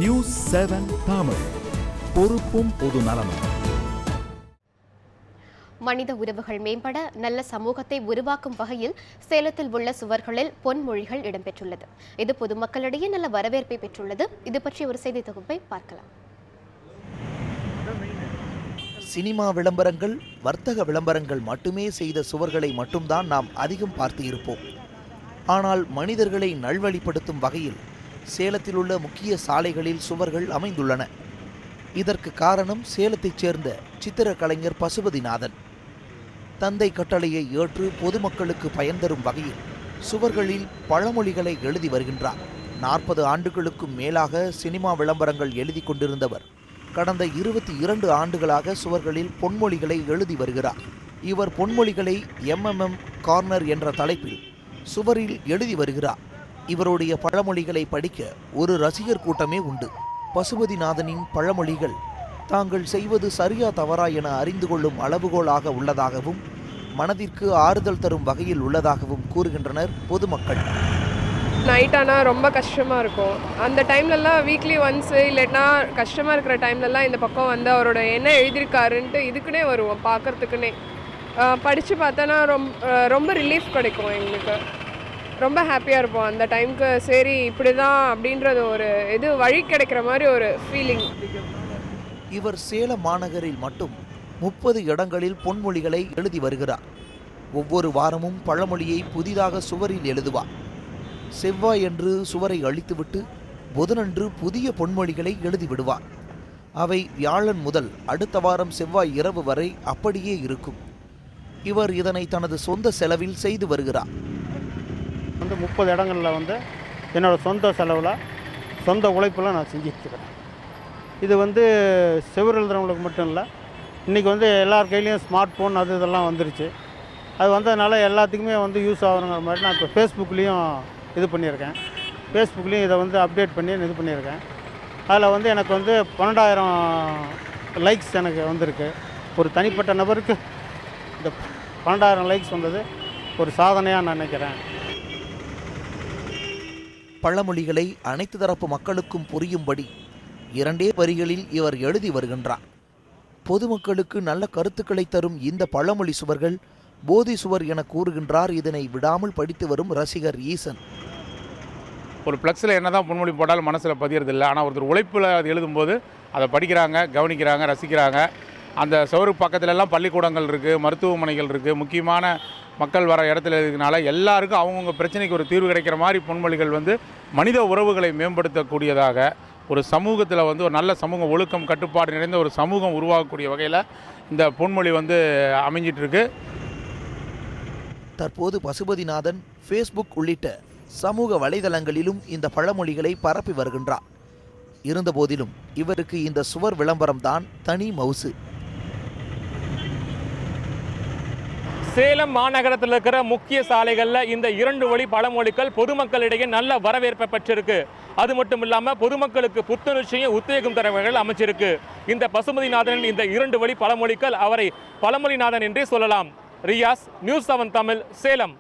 News 7 Tamil, பொறுப்பும் பொது நலமும். மனித உறவுகள் மேம்பட நல்ல சமூகத்தை உருவாக்கும் வகையில் சேலத்தில் உள்ள சுவர்களில் பொன்மொழிகள் இடம்பெற்றுள்ளது. இது பொதுமக்களிடையே நல்ல வரவேற்பை பெற்றுள்ளது. இது பற்றி ஒரு செய்தி தொகுப்பை பார்க்கலாம். சினிமா விளம்பரங்கள், வர்த்தக விளம்பரங்கள் மட்டுமே செய்த சுவர்களை மட்டும்தான் நாம் அதிகம் பார்த்து இருப்போம். ஆனால் மனிதர்களை நல்வழிப்படுத்தும் வகையில் சேலத்தில் உள்ள முக்கிய சாலைகளில் சுவர்கள் அமைந்துள்ளன. இதற்கு காரணம் சேலத்தைச் சேர்ந்த சித்திர கலைஞர் பசுபதிநாதன். தந்தை கட்டளையை ஏற்று பொதுமக்களுக்கு பயன் தரும் வகையில் சுவர்களில் பழமொழிகளை எழுதி வருகின்றார். 40 ஆண்டுகளுக்கும் மேலாக சினிமா விளம்பரங்கள் எழுதி கொண்டிருந்தவர் கடந்த 22 ஆண்டுகளாக சுவர்களில் பொன்மொழிகளை எழுதி வருகிறார். இவர் பொன்மொழிகளை MMM கார்னர் என்ற தலைப்பில் சுவரில் எழுதி வருகிறார். இவருடைய பழமொழிகளை படிக்க ஒரு ரசிகர் கூட்டமே உண்டு. பசுபதிநாதனின் பழமொழிகள் தாங்கள் செய்வது சரியா தவறா என அறிந்து கொள்ளும் அளவுகோலாக உள்ளதாகவும் மனதிற்கு ஆறுதல் தரும் வகையில் உள்ளதாகவும் கூறுகின்றனர் பொதுமக்கள். நைட் ஆனால் ரொம்ப கஷ்டமாக இருக்கும். அந்த டைம்லலாம் வீக்லி ஒன்ஸு இல்லைன்னா கஷ்டமாக இருக்கிற டைம்லலாம் இந்த பக்கம் வந்து அவரோட என்ன எழுதியிருக்காருன்ட்டு இதுக்குன்னே வருவோம் பார்க்குறதுக்குன்னே. படித்து பார்த்தோன்னா ரொம்ப ரிலீஃப் கிடைக்கும். எங்களுக்கு ரொம்ப ஹாப்பியாக இருப்போம் அந்த டைமுக்கு. சரி இப்படி தான் அப்படின்றது ஒரு இது வழி கிடைக்கிற மாதிரி ஒரு ஃபீலிங். இவர் சேலம் மாநகரில் மட்டும் 30 இடங்களில் பொன்மொழிகளை எழுதி வருகிறார். ஒவ்வொரு வாரமும் பழமொழியை புதிதாக சுவரில் எழுதுவார். செவ்வாயன்று சுவரை அழித்துவிட்டு புதனன்று புதிய பொன்மொழிகளை எழுதி விடுவார். அவை வியாழன் முதல் அடுத்த வாரம் செவ்வாய் இரவு வரை அப்படியே இருக்கும். இவர் இதனை தனது சொந்த செலவில் செய்து வருகிறார். 30 இடங்களில் என்னோட சொந்த செலவில் சொந்த உழைப்பில் நான் செஞ்சிட்ருக்கிறேன். இது செவ்வறு எழுதுறவங்களுக்கு மட்டும் இல்லை, இன்றைக்கி எல்லார் கையிலையும் ஸ்மார்ட் ஃபோன் அது இதெல்லாம் வந்துருச்சு. அது வந்ததுனால எல்லாத்துக்குமே யூஸ் ஆகுங்கிற மாதிரி நான் இப்போ ஃபேஸ்புக்லேயும் இது பண்ணியிருக்கேன். ஃபேஸ்புக்லேயும் இதை அப்டேட் பண்ணி இது பண்ணியிருக்கேன். அதில் எனக்கு 12,000 லைக்ஸ் எனக்கு வந்திருக்கு. ஒரு தனிப்பட்ட நபருக்கு இந்த 12,000 லைக்ஸ் வந்தது ஒரு சாதனையாக நான் நினைக்கிறேன். பழமொழிகளை அனைத்து தரப்பு மக்களுக்கும் புரியும்படி 2 வரிகளில் இவர் எழுதி வருகின்றார். பொதுமக்களுக்கு நல்ல கருத்துக்களை தரும் இந்த பழமொழி சுவர்கள் போதி சுவர் என கூறுகின்றார் இதனை விடாமல் படித்து வரும் ரசிகர் ஈசன். ஒரு ஃப்ளெக்ஸில் என்ன தான் பொன்மொழி போட்டாலும் மனசில் பதியறதில்லை. ஆனால் ஒருத்தர் உழைப்பில் அது எழுதும்போது அதை படிக்கிறாங்க, கவனிக்கிறாங்க, ரசிக்கிறாங்க. அந்த சுவரு பக்கத்துலலாம் பள்ளிக்கூடங்கள் இருக்குது, மருத்துவமனைகள் இருக்குது, முக்கியமான மக்கள் வர இடத்துல இருக்கிறதுனால எல்லாருக்கும் அவங்கவுங்க பிரச்சனைக்கு ஒரு தீர்வு கிடைக்கிற மாதிரி பொன்மொழிகள் மனித உறவுகளை மேம்படுத்தக்கூடியதாக, ஒரு சமூகத்தில் ஒரு நல்ல சமூக ஒழுக்கம் கட்டுப்பாடு நிறைந்த ஒரு சமூகம் உருவாகக்கூடிய வகையில் இந்த பொன்மொழி அமைஞ்சிட்ருக்கு. தற்போது பசுபதிநாதன் ஃபேஸ்புக் உள்ளிட்ட சமூக வலைதளங்களிலும் இந்த பழமொழிகளை பரப்பி வருகின்றார். இருந்தபோதிலும் இவருக்கு இந்த சுவர் விளம்பரம் தான் தனி மவுசு. சேலம் மாநகரத்தில் இருக்கிற முக்கிய சாலைகளில் இந்த 2 வழி பழமொழிகள் பொதுமக்களிடையே நல்ல வரவேற்பை பெற்றிருக்கு. அது மட்டும் இல்லாமல் பொதுமக்களுக்கு புத்துணர்ச்சியும் உத்வேகம் தர வகையில் அமைச்சிருக்கு. இந்த பசுபதிநாதனின் இந்த 2 வழி பழமொழிகள் அவரை பழமொழிநாதன் என்றே சொல்லலாம். ரியாஸ், நியூஸ் 7 தமிழ், சேலம்.